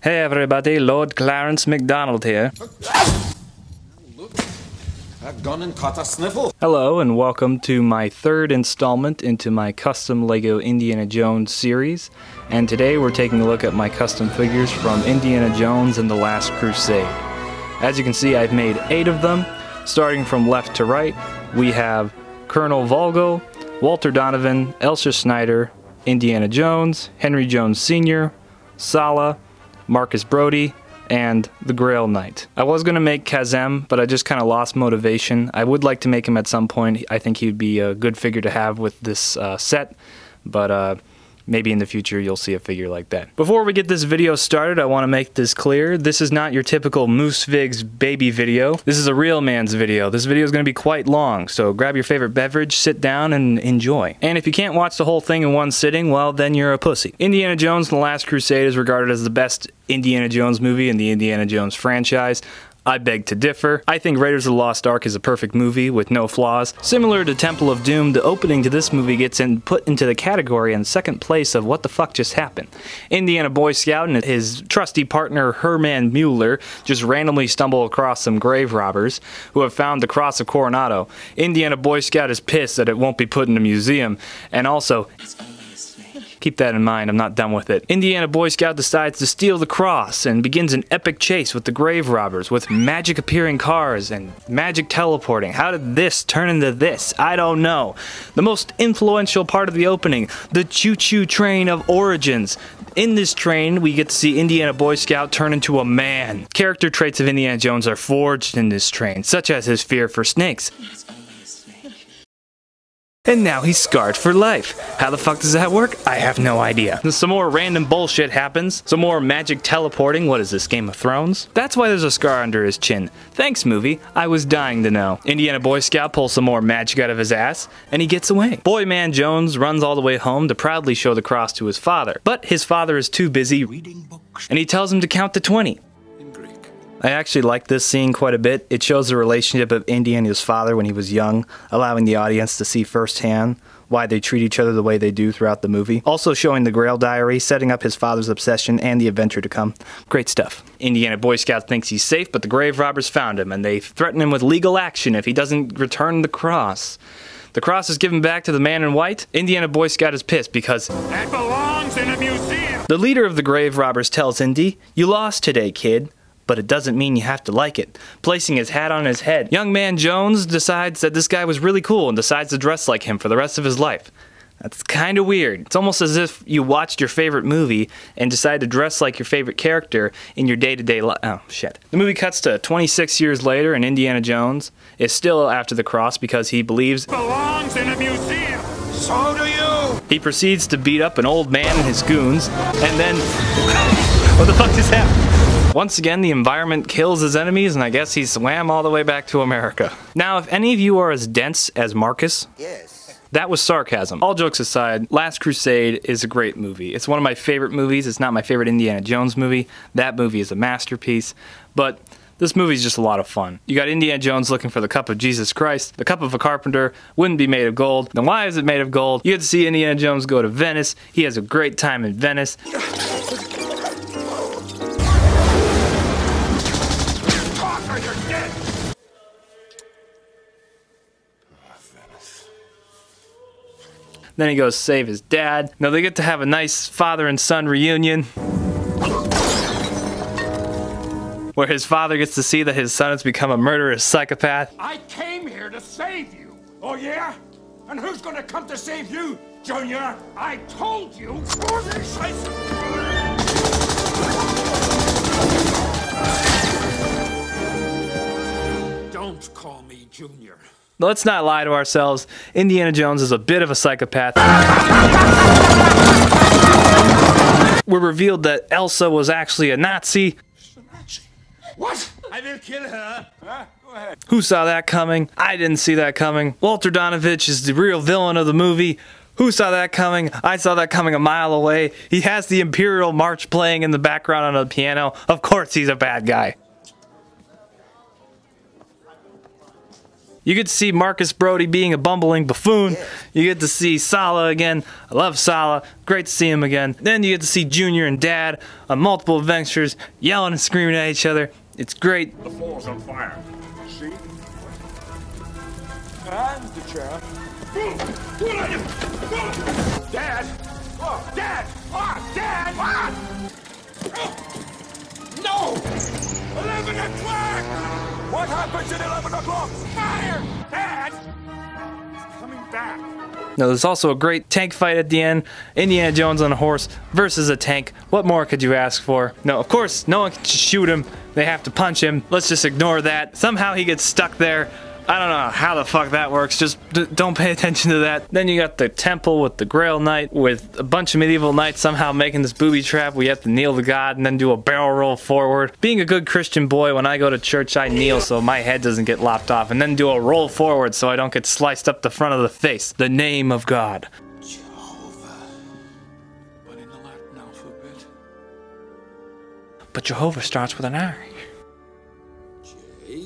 Hey everybody, Lord Clarence MacDonald here. Look, I've gone and caught a sniffle. Hello and welcome to my third installment into my custom LEGO Indiana Jones series. And today we're taking a look at my custom figures from Indiana Jones and the Last Crusade. As you can see, I've made 8 of them. Starting from left to right, we have Colonel Volgo, Walter Donovan, Elsa Schneider, Indiana Jones, Henry Jones Sr., Saleh, Marcus Brody, and the Grail Knight. I was going to make Kazem, but I just kind of lost motivation. I would like to make him at some point. I think he'd be a good figure to have with this set, but maybe in the future you'll see a figure like that. Before we get this video started, I want to make this clear. This is not your typical Moose Figs baby video. This is a real man's video. This video is going to be quite long, so grab your favorite beverage, sit down, and enjoy. And if you can't watch the whole thing in one sitting, well, then you're a pussy. Indiana Jones and the Last Crusade is regarded as the best Indiana Jones movie in the Indiana Jones franchise. I beg to differ. I think Raiders of the Lost Ark is a perfect movie with no flaws. Similar to Temple of Doom, the opening to this movie gets put into the category in second place of what the fuck just happened. Indiana Boy Scout and his trusty partner Herman Mueller just randomly stumble across some grave robbers who have found the Cross of Coronado. Indiana Boy Scout is pissed that it won't be put in a museum, and also, keep that in mind, I'm not done with it. Indiana Boy Scout decides to steal the cross and begins an epic chase with the grave robbers with magic appearing cars and magic teleporting. How did this turn into this? I don't know. The most influential part of the opening, the choo-choo train of origins. In this train, we get to see Indiana Boy Scout turn into a man. Character traits of Indiana Jones are forged in this train, such as his fear for snakes. And now he's scarred for life. How the fuck does that work? I have no idea. Some more random bullshit happens. Some more magic teleporting. What is this, Game of Thrones? That's why there's a scar under his chin. Thanks, movie. I was dying to know. Indiana Boy Scout pulls some more magic out of his ass, and he gets away. Boy Man Jones runs all the way home to proudly show the cross to his father. But his father is too busy reading books, and he tells him to count to 20. I actually like this scene quite a bit. It shows the relationship of Indy and his father when he was young, allowing the audience to see firsthand why they treat each other the way they do throughout the movie. Also showing the Grail Diary, setting up his father's obsession and the adventure to come. Great stuff. Indiana Boy Scout thinks he's safe, but the grave robbers found him, and they threaten him with legal action if he doesn't return the cross. The cross is given back to the man in white. Indiana Boy Scout is pissed because that belongs in a museum. The leader of the grave robbers tells Indy, "You lost today, kid. But it doesn't mean you have to like it," placing his hat on his head. Young man Jones decides that this guy was really cool and decides to dress like him for the rest of his life. That's kind of weird. It's almost as if you watched your favorite movie and decide to dress like your favorite character in your day-to-day life. Oh, shit. The movie cuts to 26 years later, and Indiana Jones is still after the cross because he believes it belongs in a museum. So do you. He proceeds to beat up an old man and his goons, and then what the fuck just happened? Once again, the environment kills his enemies, and I guess he swam all the way back to America. Now, if any of you are as dense as Marcus, yes, that was sarcasm. All jokes aside, Last Crusade is a great movie. It's one of my favorite movies. It's not my favorite Indiana Jones movie. That movie is a masterpiece, but this movie is just a lot of fun. You got Indiana Jones looking for the cup of Jesus Christ. The cup of a carpenter wouldn't be made of gold. Then why is it made of gold? You get to see Indiana Jones go to Venice. He has a great time in Venice. Then he goes save his dad. Now they get to have a nice father and son reunion, where his father gets to see that his son has become a murderous psychopath. I came here to save you. Oh yeah? And who's gonna come to save you, Junior? I told you. Don't call me Junior. Let's not lie to ourselves. Indiana Jones is a bit of a psychopath. We're revealed that Elsa was actually a Nazi. What? I will kill her. Huh? Go ahead. Who saw that coming? I didn't see that coming. Walter Donovan is the real villain of the movie. Who saw that coming? I saw that coming a mile away. He has the Imperial March playing in the background on a piano. Of course he's a bad guy. You get to see Marcus Brody being a bumbling buffoon. You get to see Saleh again. I love Saleh. Great to see him again. Then you get to see Junior and Dad on multiple adventures, yelling and screaming at each other. It's great. The floor's on fire. See? And the chair. Dad! Oh, Dad! Oh, Dad! Ah! No! 11 o'clock! What happens at 11 o'clock? Fire! Dad! It's coming back. Now there's also a great tank fight at the end. Indiana Jones on a horse versus a tank. What more could you ask for? No, of course, no one can shoot him. They have to punch him. Let's just ignore that. Somehow he gets stuck there. I don't know how the fuck that works. Just don't pay attention to that. Then you got the temple with the Grail Knight with a bunch of medieval knights somehow making this booby trap. We have to kneel to God and then do a barrel roll forward. Being a good Christian boy, when I go to church, I kneel so my head doesn't get lopped off, and then do a roll forward so I don't get sliced up the front of the face. The name of God. Jehovah. But in the Latin alphabet. But Jehovah starts with an R. J.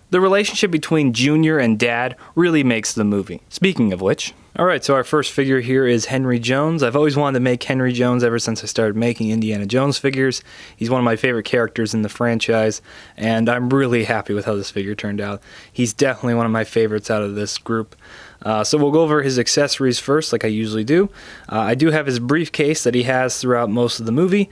The relationship between Junior and Dad really makes the movie. Speaking of which, alright, so our first figure here is Henry Jones. I've always wanted to make Henry Jones ever since I started making Indiana Jones figures. He's one of my favorite characters in the franchise, and I'm really happy with how this figure turned out. He's definitely one of my favorites out of this group. So we'll go over his accessories first, like I usually do. I do have his briefcase that he has throughout most of the movie.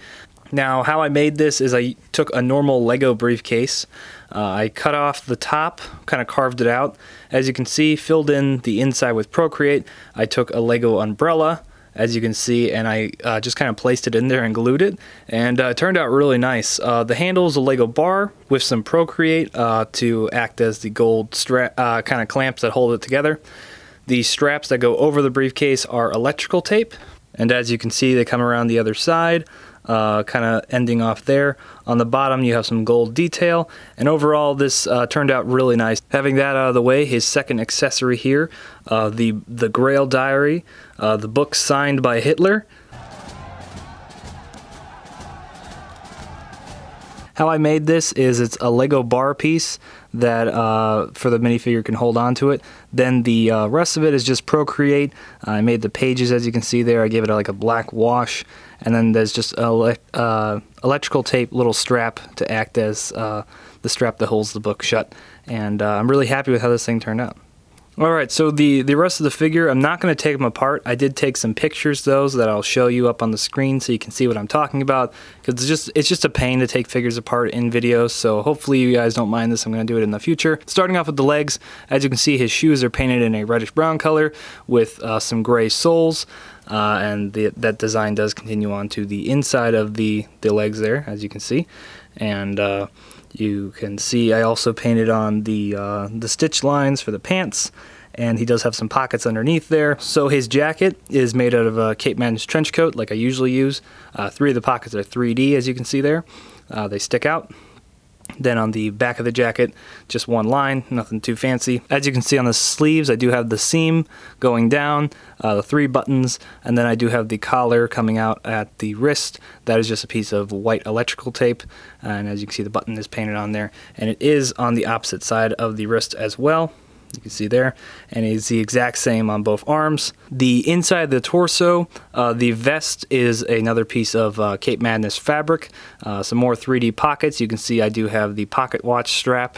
Now, how I made this is I took a normal Lego briefcase. I cut off the top, kind of carved it out. As you can see, filled in the inside with Procreate. I took a Lego umbrella, as you can see, and I just kind of placed it in there and glued it. And it turned out really nice. The handle is a Lego bar with some Procreate to act as the gold strap, kind of clamps that hold it together. The straps that go over the briefcase are electrical tape. And as you can see, they come around the other side. Kind of ending off there. On the bottom you have some gold detail, and overall this turned out really nice. Having that out of the way, his second accessory here, the Grail Diary, the book signed by Hitler. How I made this is it's a Lego bar piece that for the minifigure can hold on to it. Then the rest of it is just Procreate. I made the pages, as you can see there. I gave it like a black wash, and then there's just electrical tape little strap to act as the strap that holds the book shut. And I'm really happy with how this thing turned out. Alright, so the rest of the figure, I'm not going to take them apart. I did take some pictures, though, that I'll show you up on the screen so you can see what I'm talking about. Because it's just a pain to take figures apart in videos, so hopefully you guys don't mind this. I'm going to do it in the future. Starting off with the legs, as you can see, his shoes are painted in a reddish-brown color with some gray soles. And that design does continue on to the inside of the legs there, as you can see. And you can see I also painted on the stitch lines for the pants, and he does have some pockets underneath there. So his jacket is made out of a Cape Madness trench coat like I usually use. 3 of the pockets are 3D, as you can see there. They stick out. Then on the back of the jacket, just one line, nothing too fancy. As you can see on the sleeves, I do have the seam going down, the 3 buttons, and then I do have the collar coming out at the wrist. That is just a piece of white electrical tape, and as you can see, the button is painted on there, and it is on the opposite side of the wrist as well. You can see there, and it's the exact same on both arms. The inside of the torso, the vest is another piece of Cape Madness fabric. Some more 3D pockets. You can see I do have the pocket watch strap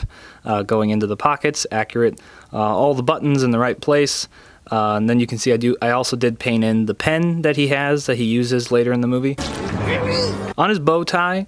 going into the pockets, accurate. All the buttons in the right place. And then you can see I also did paint in the pen that he has that he uses later in the movie. On his bow tie,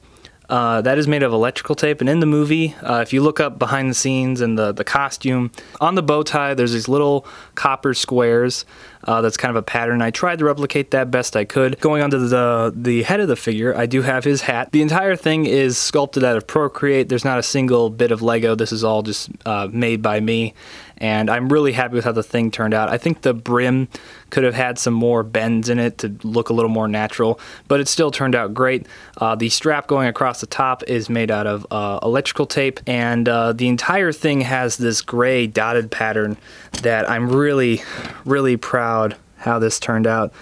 that is made of electrical tape, and in the movie, if you look up behind the scenes and the costume, on the bow tie there's these little copper squares. That's kind of a pattern. I tried to replicate that best I could. Going on to the head of the figure, I do have his hat. The entire thing is sculpted out of Procreate. There's not a single bit of Lego. This is all just made by me, and I'm really happy with how the thing turned out. I think the brim could have had some more bends in it to look a little more natural, but it still turned out great. The strap going across the top is made out of electrical tape, and the entire thing has this gray dotted pattern that I'm really, really proud how this turned out.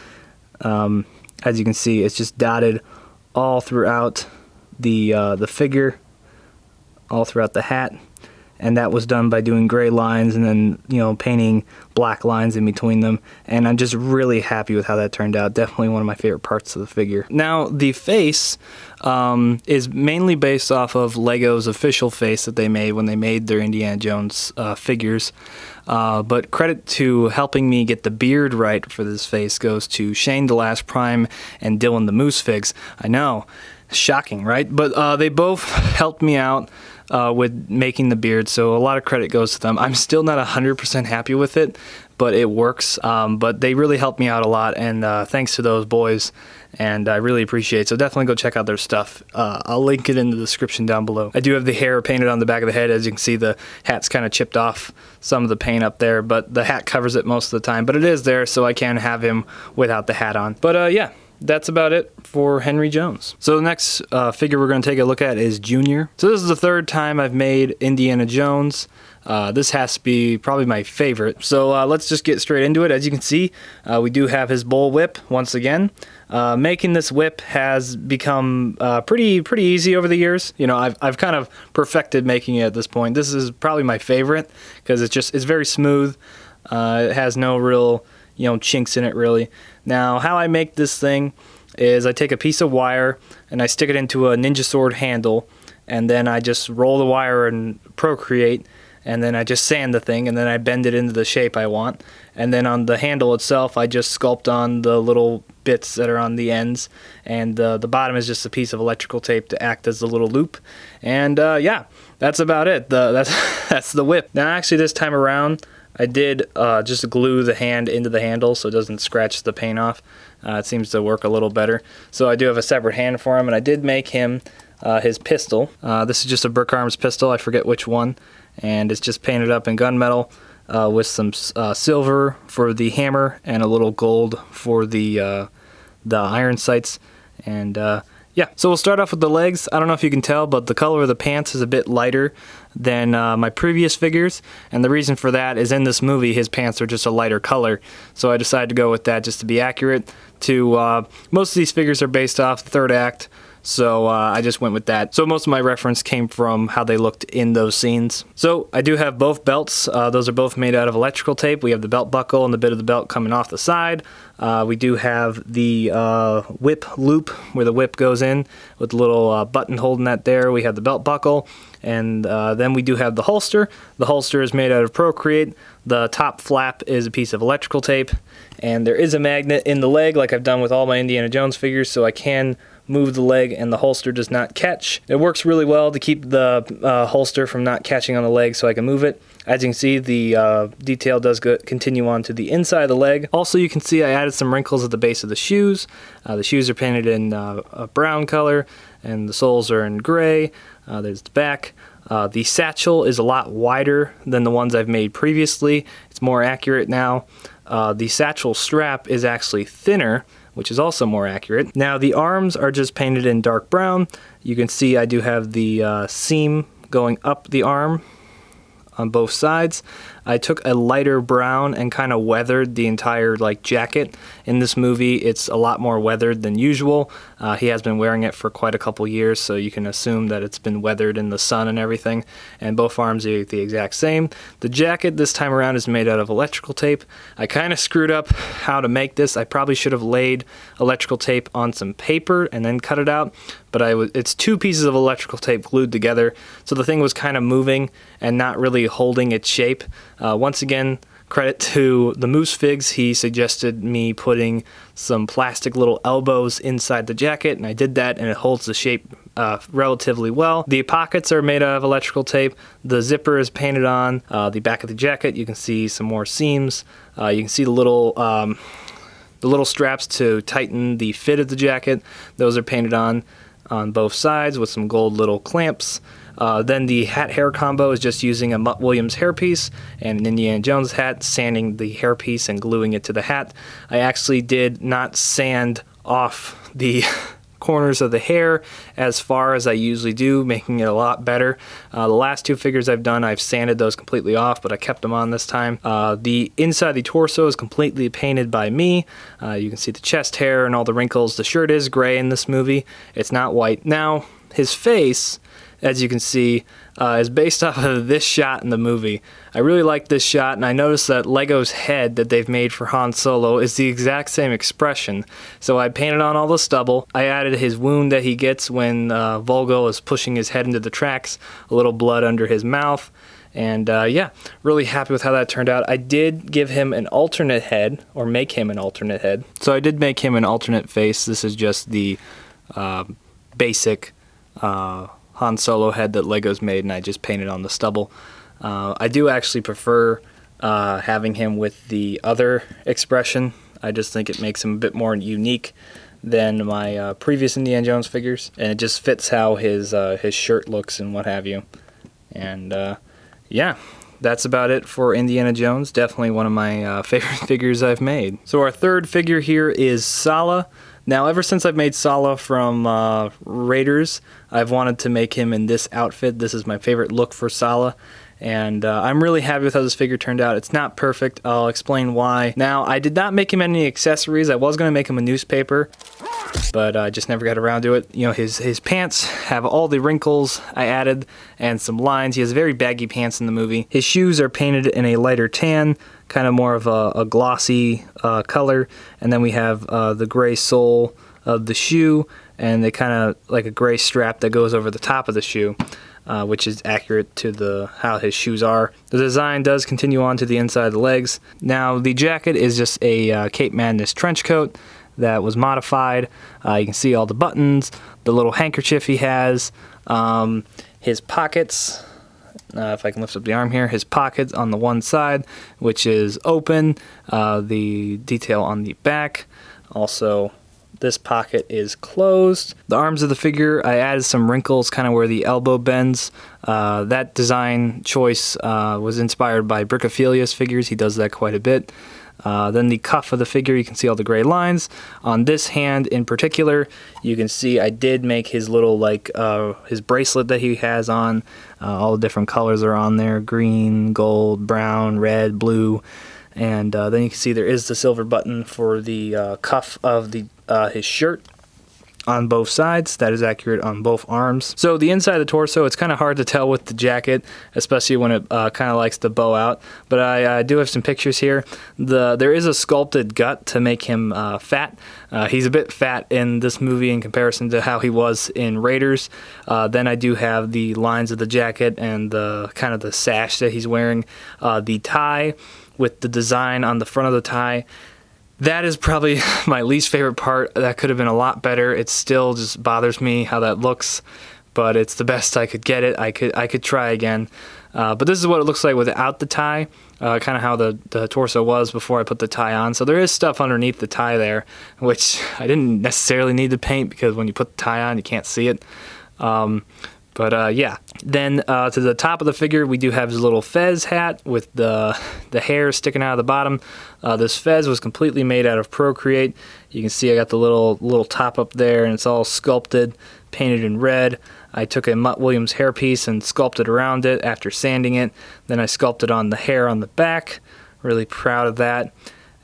As you can see, it's just dotted all throughout the figure, all throughout the hat, and that was done by doing gray lines and then, you know, painting black lines in between them, and I'm just really happy with how that turned out. Definitely one of my favorite parts of the figure. Now, the face is mainly based off of Lego's official face that they made when they made their Indiana Jones figures, but credit to helping me get the beard right for this face goes to Shane the Last Prime and Dylan the Moose Figs. I know, shocking, right? But they both helped me out with making the beard, so a lot of credit goes to them. I'm still not 100% happy with it, but it works. But they really helped me out a lot, and thanks to those boys, and I really appreciate it. So definitely go check out their stuff. I'll link it in the description down below. I do have the hair painted on the back of the head. As you can see, the hat's kind of chipped off some of the paint up there, but the hat covers it most of the time. But it is there, so I can have him without the hat on. But yeah. That's about it for Henry Jones. So the next figure we're going to take a look at is Junior. So this is the third time I've made Indiana Jones. This has to be probably my favorite. So let's just get straight into it. As you can see, we do have his Bullwhip once again. Making this whip has become pretty easy over the years. You know, I've kind of perfected making it at this point. This is probably my favorite because it's very smooth. It has no real, you know, chinks in it really. Now, how I make this thing is I take a piece of wire and I stick it into a ninja sword handle, and then I just roll the wire and Procreate, and then I just sand the thing, and then I bend it into the shape I want. And then on the handle itself, I just sculpt on the little bits that are on the ends, and the bottom is just a piece of electrical tape to act as the little loop. And yeah, that's about it. That's the whip. Now, actually, this time around, I did just glue the hand into the handle so it doesn't scratch the paint off. It seems to work a little better. So I do have a separate hand for him, and I did make him his pistol. This is just a Brick Arms pistol, I forget which one, and it's just painted up in gunmetal with some silver for the hammer and a little gold for the iron sights. And yeah, so we'll start off with the legs. I don't know if you can tell, but the color of the pants is a bit lighter than my previous figures, and the reason for that is in this movie his pants are just a lighter color, so I decided to go with that just to be accurate to most of these figures are based off the third act, so I just went with that. So most of my reference came from how they looked in those scenes. So I do have both belts. Those are both made out of electrical tape. We have the belt buckle and the bit of the belt coming off the side. We do have the whip loop where the whip goes in with the little button holding that there. We have the belt buckle, and then we do have the holster. The holster is made out of Procreate. The top flap is a piece of electrical tape, and there is a magnet in the leg like I've done with all my Indiana Jones figures, so I can move the leg and the holster does not catch. It works really well to keep the holster from not catching on the leg so I can move it. As you can see, the detail does continue on to the inside of the leg. Also, you can see I added some wrinkles at the base of the shoes. The shoes are painted in a brown color, and the soles are in gray. There's the back. The satchel is a lot wider than the ones I've made previously. It's more accurate now. The satchel strap is actually thinner, which is also more accurate. Now, the arms are just painted in dark brown. You can see I do have the seam going up the arm on both sides. I took a lighter brown and kind of weathered the entire jacket. In this movie, it's a lot more weathered than usual. He has been wearing it for quite a couple years, so you can assume that it's been weathered in the sun and everything. And both arms are the exact same. The jacket this time around is made out of electrical tape. I kind of screwed up how to make this. I probably should have laid electrical tape on some paper and then cut it out, but it's two pieces of electrical tape glued together, so the thing was kind of moving and not really holding its shape. Once again, credit to the Moose Figs. He suggested me putting some plastic little elbows inside the jacket, and I did that, and it holds the shape relatively well. The pockets are made out of electrical tape. The zipper is painted on. The back of the jacket, you can see some more seams. You can see the little straps to tighten the fit of the jacket. Those are painted on both sides with some gold little clamps. Then the hat-hair combo is just using a Mutt Williams hairpiece and an Indiana Jones hat, sanding the hairpiece and gluing it to the hat. I actually did not sand off the corners of the hair as far as I usually do, making it a lot better. The last two figures I've done, I've sanded those completely off, but I kept them on this time. The inside of the torso is completely painted by me. You can see the chest hair and all the wrinkles. The shirt is gray in this movie. It's not white. Now, his face as you can see, is based off of this shot in the movie. I really like this shot, and I noticed that Lego's head that they've made for Han Solo is the exact same expression. So I painted on all the stubble. I added his wound that he gets when Volgo is pushing his head into the tracks, a little blood under his mouth. And yeah, really happy with how that turned out. I did give him an alternate head, or make him an alternate head. So I did make him an alternate face. This is just the basic Han Solo head that Lego's made, and I just painted on the stubble. I do actually prefer having him with the other expression. I just think it makes him a bit more unique than my previous Indiana Jones figures, and it just fits how his shirt looks and what have you. And yeah, that's about it for Indiana Jones. Definitely one of my favorite figures I've made. So our third figure here is Saleh. Now, ever since I've made Saleh from Raiders, I've wanted to make him in this outfit. This is my favorite look for Saleh, and I'm really happy with how this figure turned out. It's not perfect. I'll explain why. Now, I did not make him any accessories. I was going to make him a newspaper, but I just never got around to it. You know, his pants have all the wrinkles I added and some lines. He has very baggy pants in the movie. His shoes are painted in a lighter tan, kind of more of a glossy color, and then we have the gray sole of the shoe, and they kind of like a gray strap that goes over the top of the shoe, which is accurate to how his shoes are. The design does continue on to the inside of the legs. Now, the jacket is just a Cape Madness trench coat that was modified. You can see all the buttons, the little handkerchief he has, his pockets. If I can lift up the arm here, his pockets on the one side, which is open, the detail on the back. Also, this pocket is closed. The arms of the figure, I added some wrinkles kind of where the elbow bends. That design choice was inspired by Brickophilius figures. He does that quite a bit. Then the cuff of the figure, you can see all the gray lines. On this hand in particular, you can see I did make his little, like, his bracelet that he has on. All the different colors are on there: green, gold, brown, red, blue. And then you can see there is the silver button for the cuff of his shirt on both sides. That is accurate on both arms. So the inside of the torso, it's kind of hard to tell with the jacket, especially when it kind of likes to bow out. But I do have some pictures here. There is a sculpted gut to make him fat. He's a bit fat in this movie in comparison to how he was in Raiders. Then I do have the lines of the jacket and the kind of the sash that he's wearing. The tie with the design on the front of the tie. That is probably my least favorite part. That could have been a lot better. It still just bothers me how that looks, but it's the best I could get it. I could try again. But this is what it looks like without the tie, kind of how the torso was before I put the tie on. So there is stuff underneath the tie there, which I didn't necessarily need to paint because when you put the tie on, you can't see it. But yeah, then to the top of the figure, we do have his little fez hat with the hair sticking out of the bottom. This fez was completely made out of Procreate. You can see I got the little top up there, and it's all sculpted, painted in red. I took a Mutt Williams hairpiece and sculpted around it after sanding it. Then I sculpted on the hair on the back. Really proud of that.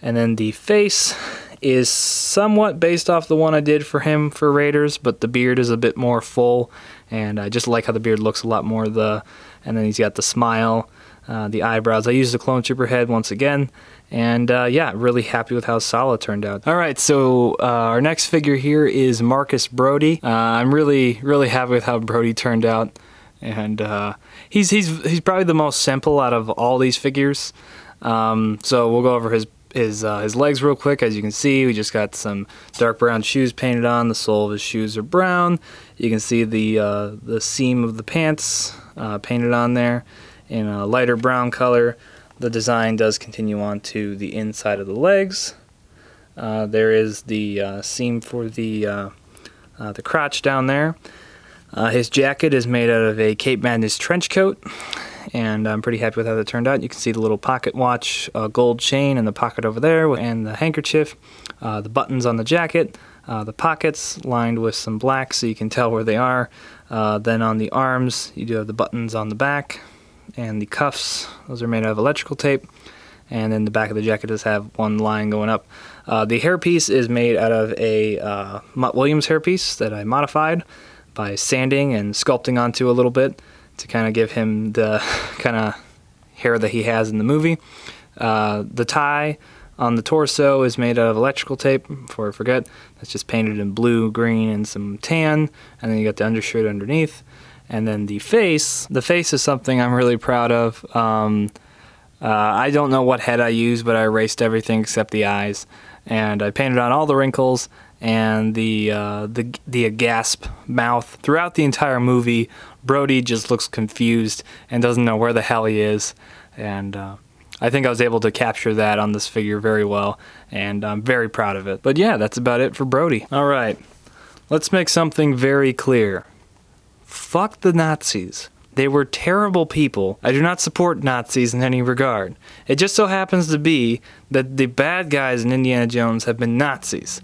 And then the face is somewhat based off the one I did for him for Raiders, but the beard is a bit more full, and I just like how the beard looks a lot more. And then he's got the smile, the eyebrows. I used the Clone Trooper head once again, and yeah, really happy with how Saleh turned out. All right, so our next figure here is Marcus Brody. I'm really happy with how Brody turned out, and he's probably the most simple out of all these figures. So we'll go over his legs real quick. As you can see, we just got some dark brown shoes painted on. The sole of his shoes are brown. You can see the seam of the pants painted on there in a lighter brown color. The design does continue on to the inside of the legs. There is the seam for the crotch down there. His jacket is made out of a Cape Madness trench coat, and I'm pretty happy with how that turned out. You can see the little pocket watch, gold chain in the pocket over there, and the handkerchief, the buttons on the jacket, the pockets lined with some black so you can tell where they are. Then on the arms, you do have the buttons on the back, and the cuffs, those are made out of electrical tape. And then the back of the jacket does have one line going up. The hairpiece is made out of a Mutt Williams hairpiece that I modified. by sanding and sculpting onto a little bit to kind of give him the kind of hair that he has in the movie. The tie on the torso is made out of electrical tape, before I forget. That's just painted in blue, green, and some tan. And then you got the undershirt underneath. And then the face is something I'm really proud of. I don't know what head I used, but I erased everything except the eyes. And I painted on all the wrinkles and the gasp mouth. Throughout the entire movie, Brody just looks confused and doesn't know where the hell he is. And I think I was able to capture that on this figure very well, and I'm very proud of it. But yeah, that's about it for Brody. Alright, let's make something very clear. Fuck the Nazis. They were terrible people. I do not support Nazis in any regard. It just so happens to be that the bad guys in Indiana Jones have been Nazis.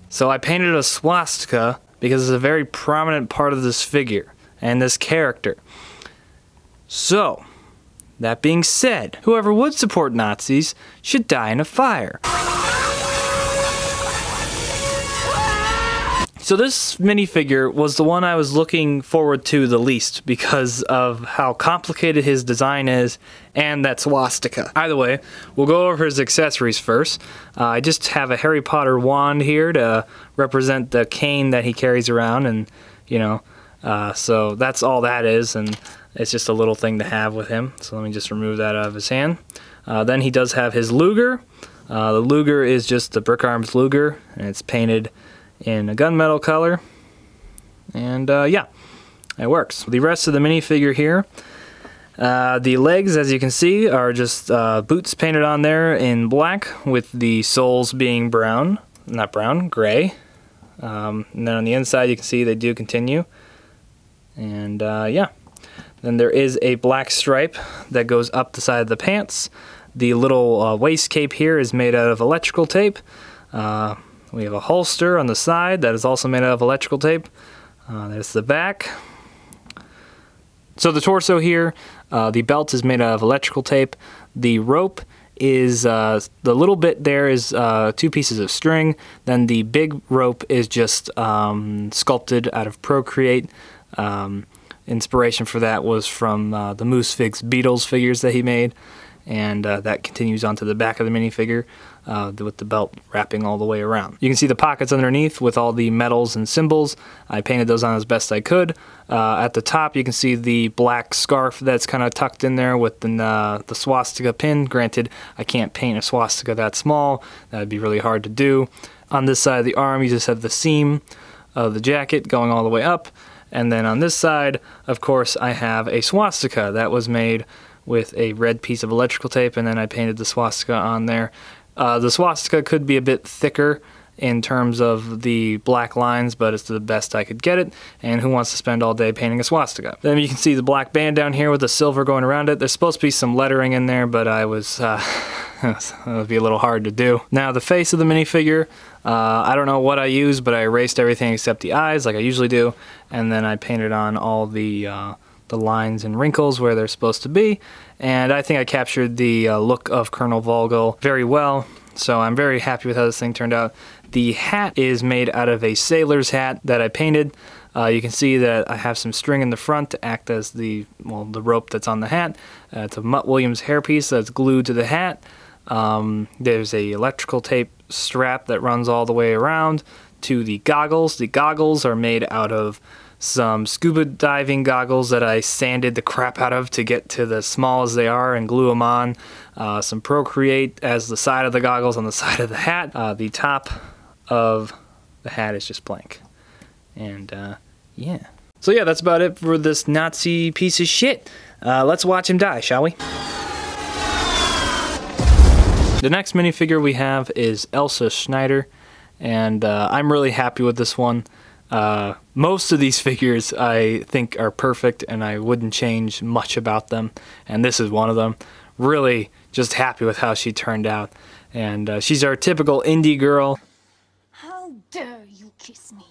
So I painted a swastika because it's a very prominent part of this figure and this character. So, that being said, whoever would support Nazis should die in a fire. So this minifigure was the one I was looking forward to the least because of how complicated his design is and that swastika. Either way, we'll go over his accessories first. I just have a Harry Potter wand here to represent the cane that he carries around, and you know, so that's all that is, and it's just a little thing to have with him. So let me just remove that out of his hand. Then he does have his Luger. The Luger is just the Brick Arms Luger, and it's painted in a gunmetal color. And yeah, it works. The rest of the minifigure here, the legs, as you can see, are just boots painted on there in black, with the soles being brown. Not brown, gray. And then on the inside you can see they do continue. And yeah. Then there is a black stripe that goes up the side of the pants. The little waist cape here is made out of electrical tape. We have a holster on the side that is also made out of electrical tape. There's the back. So the torso here, the belt is made out of electrical tape. The rope is, the little bit there is 2 pieces of string. Then the big rope is just sculpted out of Procreate. Inspiration for that was from the Moose Figs Beatles figures that he made, and that continues onto the back of the minifigure with the belt wrapping all the way around. You can see the pockets underneath with all the medals and symbols. I painted those on as best I could. At the top you can see the black scarf that's kind of tucked in there with the swastika pin. Granted, I can't paint a swastika that small. That would be really hard to do. On this side of the arm you just have the seam of the jacket going all the way up. And then on this side, of course, I have a swastika that was made with a red piece of electrical tape, and then I painted the swastika on there. The swastika could be a bit thicker in terms of the black lines, but it's the best I could get it, and who wants to spend all day painting a swastika? Then you can see the black band down here with the silver going around it. There's supposed to be some lettering in there, but I was, that would be a little hard to do. Now the face of the minifigure, I don't know what I used, but I erased everything except the eyes like I usually do, and then I painted on all the lines and wrinkles where they're supposed to be, and I think I captured the look of Colonel Vogel very well, so I'm very happy with how this thing turned out. The hat is made out of a sailor's hat that I painted. You can see that I have some string in the front to act as the rope that's on the hat. It's a Mutt Williams hairpiece that's glued to the hat. There's a electrical tape strap that runs all the way around to the goggles. The goggles are made out of some scuba diving goggles that I sanded the crap out of to get to as small as they are and glue them on. Some Procreate as the side of the goggles on the side of the hat. The top of the hat is just blank. And yeah. So yeah, that's about it for this Nazi piece of shit. Let's watch him die, shall we? The next minifigure we have is Elsa Schneider, and I'm really happy with this one. Most of these figures I think are perfect and I wouldn't change much about them, and this is one of them. Really just happy with how she turned out, and she's our typical indie girl. How dare you kiss me?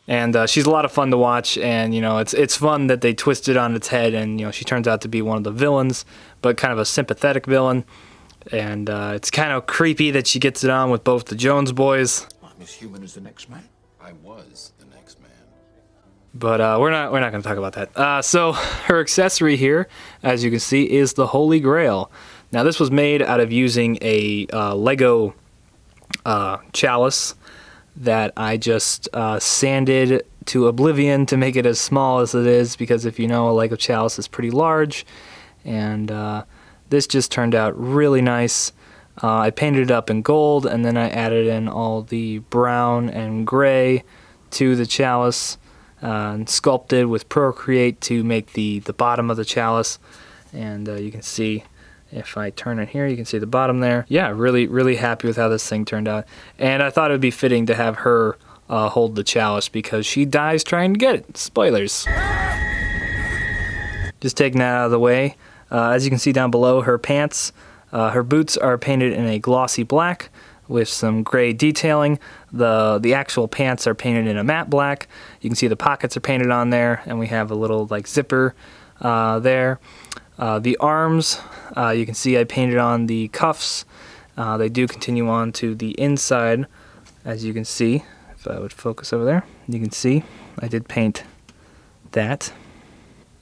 And she's a lot of fun to watch, and you know, it's fun that they twist it on its head, and you know, she turns out to be one of the villains, but kind of a sympathetic villain. And it's kind of creepy that she gets it on with both the Jones boys. I'm as human as the next man. I was the next man. But we're not going to talk about that. So her accessory here, as you can see, is the Holy Grail. Now this was made out of using a Lego chalice that I just sanded to oblivion to make it as small as it is, because if you know, a Lego chalice is pretty large, and this just turned out really nice. I painted it up in gold, and then I added in all the brown and gray to the chalice, and sculpted with Procreate to make the bottom of the chalice. And you can see, if I turn it here, you can see the bottom there. Yeah, really happy with how this thing turned out. And I thought it would be fitting to have her hold the chalice, because she dies trying to get it. Spoilers. Just taking that out of the way. As you can see down below, her pants, her boots are painted in a glossy black with some gray detailing. The actual pants are painted in a matte black. You can see the pockets are painted on there, and we have a little like zipper there. The arms, you can see I painted on the cuffs. They do continue on to the inside, as you can see. If I would focus over there, you can see I did paint that.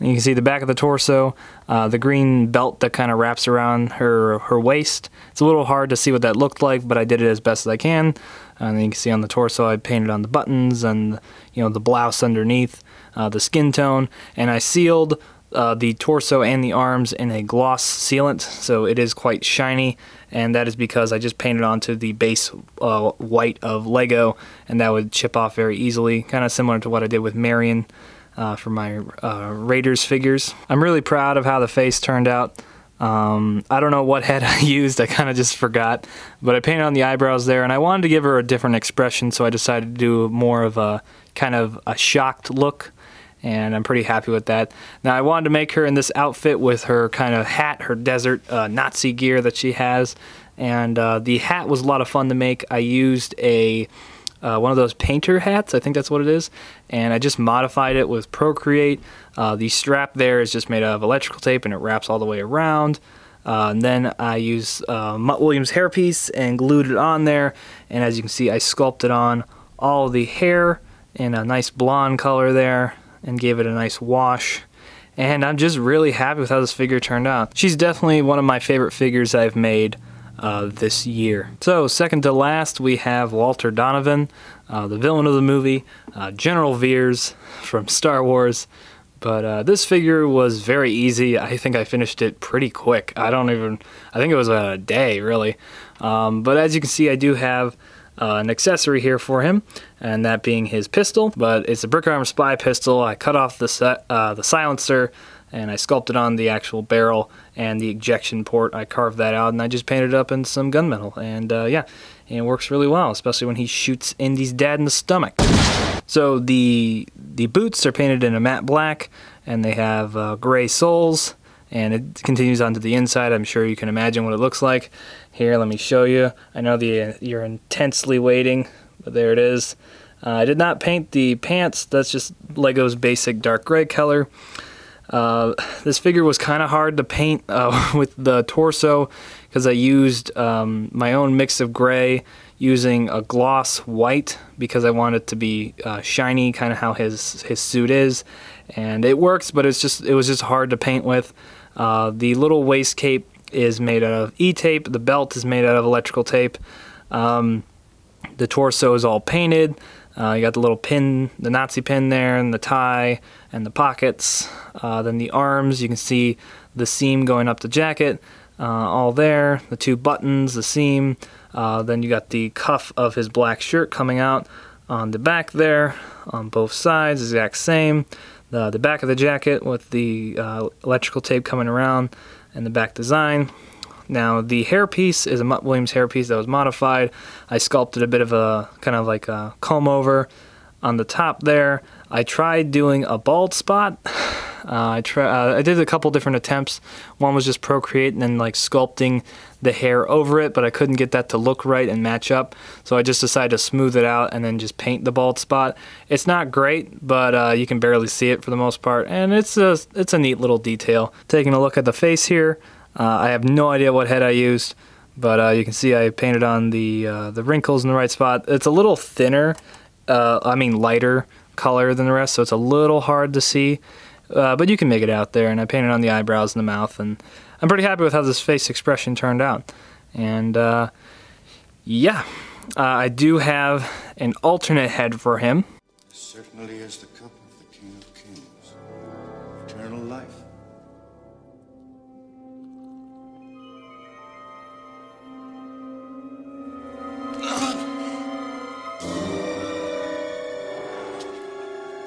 And you can see the back of the torso, the green belt that kind of wraps around her waist. It's a little hard to see what that looked like, but I did it as best as I can. And then you can see on the torso I painted on the buttons and the blouse underneath, the skin tone, and I sealed the torso and the arms in a gloss sealant, so it is quite shiny, and that is because I just painted onto the base white of Lego, and that would chip off very easily, kind of similar to what I did with Marion for my Raiders figures. I'm really proud of how the face turned out. I don't know what head I used, I kind of just forgot, but I painted on the eyebrows there, and I wanted to give her a different expression, so I decided to do more of a kind of a shocked look, and I'm pretty happy with that. Now I wanted to make her in this outfit with her kind of hat, her desert Nazi gear that she has, and the hat was a lot of fun to make. I used one of those painter hats, I think that's what it is, and I just modified it with Procreate. The strap there is just made out of electrical tape, and it wraps all the way around. And then I used Mutt Williams Hairpiece and glued it on there, and as you can see I sculpted on all the hair in a nice blonde color there, and gave it a nice wash, and I'm just really happy with how this figure turned out. She's definitely one of my favorite figures I've made this year. So second to last, we have Walter Donovan, the villain of the movie, General Veers from Star Wars. But this figure was very easy. I think I finished it pretty quick. I think it was a day really. But as you can see, I do have an accessory here for him, and that being his pistol, but it's a brick arm spy pistol. I cut off the silencer, and I sculpted on the actual barrel and the ejection port. I carved that out, and I just painted it up in some gunmetal, and yeah, and it works really well, especially when he shoots Indy's dad in the stomach. So the boots are painted in a matte black, and they have gray soles, and it continues onto the inside. I'm sure you can imagine what it looks like. Here, let me show you. I know you're intensely waiting, but there it is. I did not paint the pants. That's just Lego's basic dark gray color. This figure was kind of hard to paint with the torso, because I used my own mix of gray using a gloss white, because I wanted it to be shiny, kind of how his suit is, and it works, but it was just hard to paint with. The little waist cape is made out of E-tape. The belt is made out of electrical tape. The torso is all painted. You got the little pin, the Nazi pin there, and the tie, and the pockets. Then the arms, you can see the seam going up the jacket, all there. The two buttons, the seam. Then you got the cuff of his black shirt coming out on the back there, on both sides, exact same. The back of the jacket with the electrical tape coming around, and the back design. Now the hairpiece is a Mutt Williams hairpiece that was modified. I sculpted a bit of a kind of like a comb over on the top there. I tried doing a bald spot. I did a couple different attempts. One was just Procreate and then like sculpting the hair over it, but I couldn't get that to look right and match up, so I just decided to smooth it out and then just paint the bald spot. It's not great, but you can barely see it for the most part, and it's a neat little detail. Taking a look at the face here, I have no idea what head I used, but you can see I painted on the wrinkles in the right spot. It's a little thinner lighter color than the rest, so it's a little hard to see. But you can make it out there, and I painted on the eyebrows and the mouth, and I'm pretty happy with how this face expression turned out. And yeah, I do have an alternate head for him. This certainly is the cup of the King of Kings. Eternal life.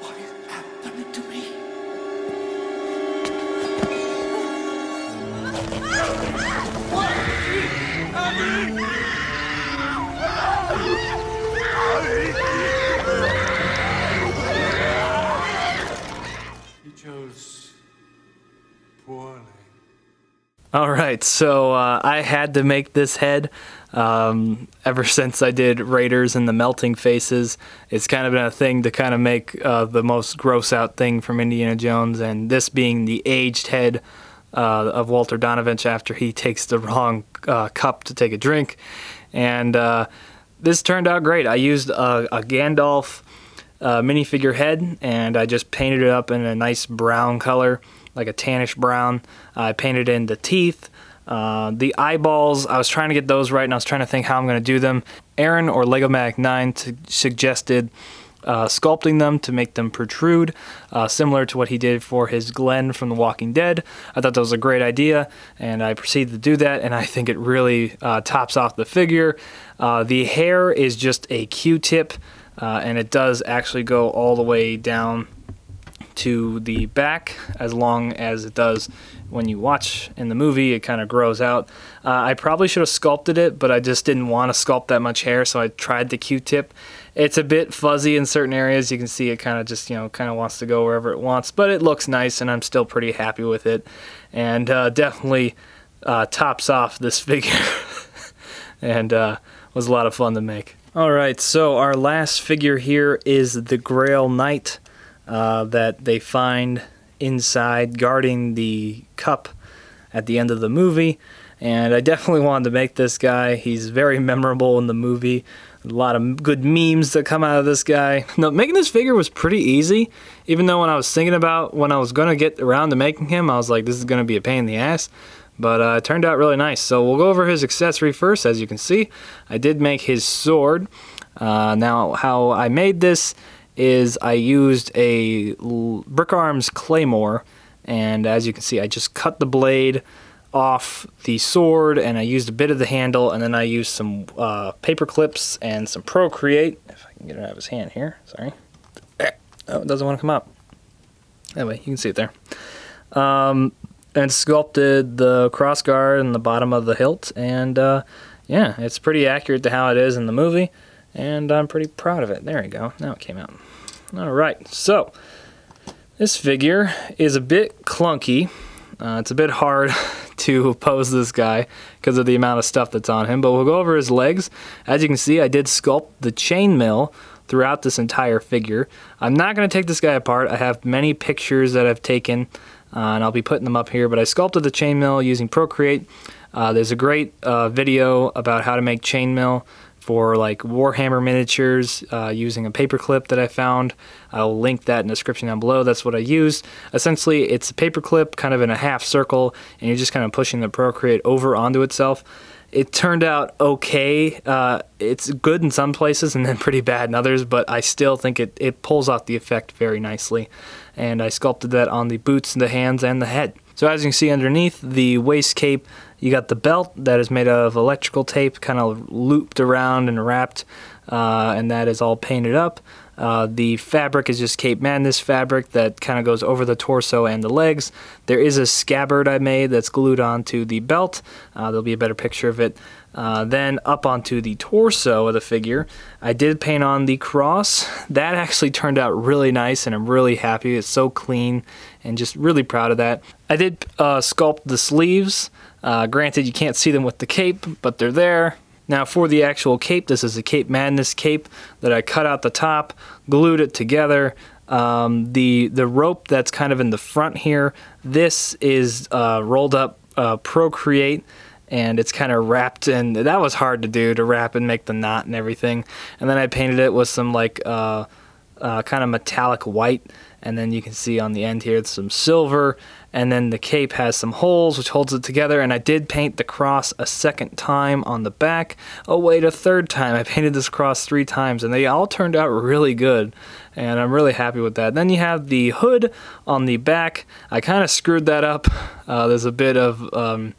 What is happening to me? You chose poorly. Alright, so I had to make this head ever since I did Raiders and the melting faces. It's kind of been a thing to kind of make the most gross out thing from Indiana Jones, and this being the aged head of Walter Donovan after he takes the wrong cup to take a drink. And this turned out great. I used a Gandalf minifigure head, and I just painted it up in a nice brown color, like a tannish brown. I painted in the teeth, the eyeballs. I was trying to get those right, and I was trying to think how I'm going to do them. Aaron or Legomatic 9 suggested sculpting them to make them protrude, similar to what he did for his Glenn from The Walking Dead. I thought that was a great idea, and I proceeded to do that, and I think it really tops off the figure. The hair is just a Q-tip, and it does actually go all the way down to the back, as long as it does when you watch in the movie. It kind of grows out. I probably should have sculpted it, but I just didn't want to sculpt that much hair, so I tried the Q-tip. It's a bit fuzzy in certain areas. You can see it kind of just, kind of wants to go wherever it wants, but it looks nice, and I'm still pretty happy with it, and definitely tops off this figure, and was a lot of fun to make. Alright, so our last figure here is the Grail Knight that they find inside guarding the cup at the end of the movie, and I definitely wanted to make this guy. He's very memorable in the movie. A lot of good memes that come out of this guy. No, making this figure was pretty easy, even though when I was thinking about when I was going to get around to making him, I was like, this is going to be a pain in the ass. But it turned out really nice. So we'll go over his accessory first. As you can see, I did make his sword. Now, how I made this is I used a Brick Arms Claymore, and as you can see, I just cut the blade off the sword, and I used a bit of the handle, and then I used some paper clips and some Procreate. If I can get it out of his hand here, sorry. Oh, it doesn't want to come up. Anyway, you can see it there. And sculpted the crossguard in the bottom of the hilt, and yeah, it's pretty accurate to how it is in the movie, and I'm pretty proud of it. There we go. Now it came out. Alright, so this figure is a bit clunky. It's a bit hard to pose this guy because of the amount of stuff that's on him, but we'll go over his legs. As you can see, I did sculpt the chainmail throughout this entire figure. I'm not going to take this guy apart. I have many pictures that I've taken, and I'll be putting them up here, but I sculpted the chainmail using Procreate. There's a great video about how to make chainmail for like Warhammer miniatures using a paperclip that I found. I'll link that in the description down below. That's what I used. Essentially, it's a paperclip kind of in a half circle, and you're just kind of pushing the Procreate over onto itself. It turned out okay. It's good in some places and then pretty bad in others, but I still think it pulls off the effect very nicely. And I sculpted that on the boots, the hands, and the head. So as you can see underneath the waist cape, you got the belt that is made out of electrical tape, kind of looped around and wrapped, and that is all painted up. The fabric is just Cape Madness fabric that kind of goes over the torso and the legs. There is a scabbard I made that's glued onto the belt. There'll be a better picture of it. Then up onto the torso of the figure, I did paint on the cross. That actually turned out really nice, and I'm really happy. It's so clean, and just really proud of that. I did sculpt the sleeves. Granted, you can't see them with the cape, but they're there. Now for the actual cape, this is a Cape Madness cape that I cut out the top, glued it together. The rope that's kind of in the front here, this is rolled up Procreate, and it's kind of wrapped, and that was hard to do, to wrap and make the knot and everything. And then I painted it with some like kind of metallic white, and then you can see on the end here it's some silver, and then the cape has some holes which holds it together. And I did paint the cross a second time on the back. Oh wait, a third time. I painted this cross 3 times, and they all turned out really good, and I'm really happy with that. Then you have the hood on the back. I kind of screwed that up. There's a bit of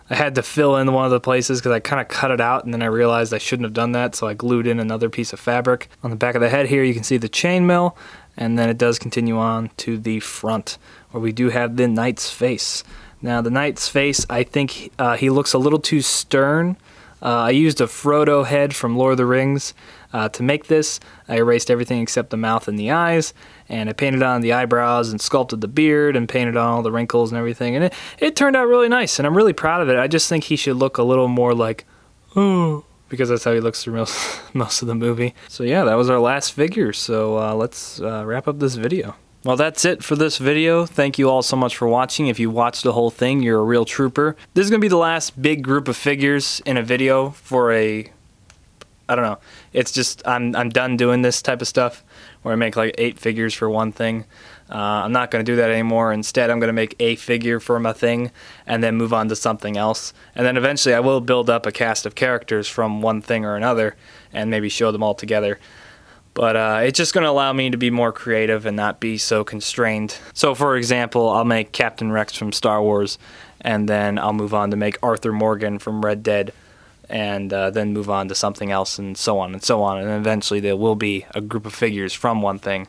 I had to fill in one of the places because I kind of cut it out, and then I realized I shouldn't have done that, so I glued in another piece of fabric. On the back of the head here you can see the chainmail, and then it does continue on to the front, where we do have the knight's face. Now the knight's face, I think he looks a little too stern. I used a Frodo head from Lord of the Rings to make this. I erased everything except the mouth and the eyes, and I painted on the eyebrows and sculpted the beard and painted on all the wrinkles and everything, and it turned out really nice, and I'm really proud of it. I just think he should look a little more like, oh, because that's how he looks through most of the movie. So yeah, that was our last figure, so let's wrap up this video. Well, that's it for this video. Thank you all so much for watching. If you watched the whole thing, you're a real trooper. This is going to be the last big group of figures in a video for I don't know. It's just, I'm done doing this type of stuff where I make like 8 figures for one thing. I'm not going to do that anymore. Instead, I'm going to make a figure for my thing and then move on to something else. And then eventually I will build up a cast of characters from one thing or another and maybe show them all together. But it's just going to allow me to be more creative and not be so constrained. So for example, I'll make Captain Rex from Star Wars, and then I'll move on to make Arthur Morgan from Red Dead, and then move on to something else, and so on and so on. And eventually there will be a group of figures from one thing.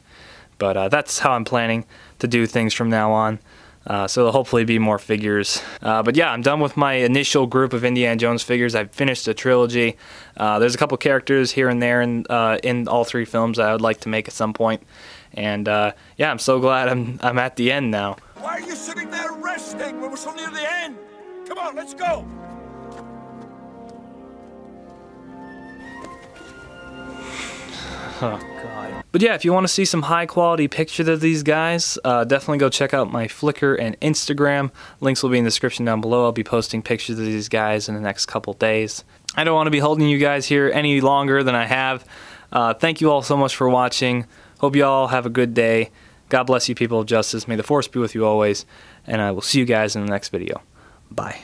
But that's how I'm planning to do things from now on. So there'll hopefully be more figures. But yeah, I'm done with my initial group of Indiana Jones figures. I've finished the trilogy. There's a couple characters here and there in all 3 films that I would like to make at some point. And yeah, I'm so glad I'm at the end now. Why are you sitting there resting when we're so near the end? Come on, let's go! Oh, God. But yeah, if you want to see some high quality pictures of these guys, definitely go check out my Flickr and Instagram. Links will be in the description down below. I'll be posting pictures of these guys in the next couple days. I don't want to be holding you guys here any longer than I have. Thank you all so much for watching. Hope you all have a good day. God bless you, people of justice. May the force be with you always. And I will see you guys in the next video. Bye.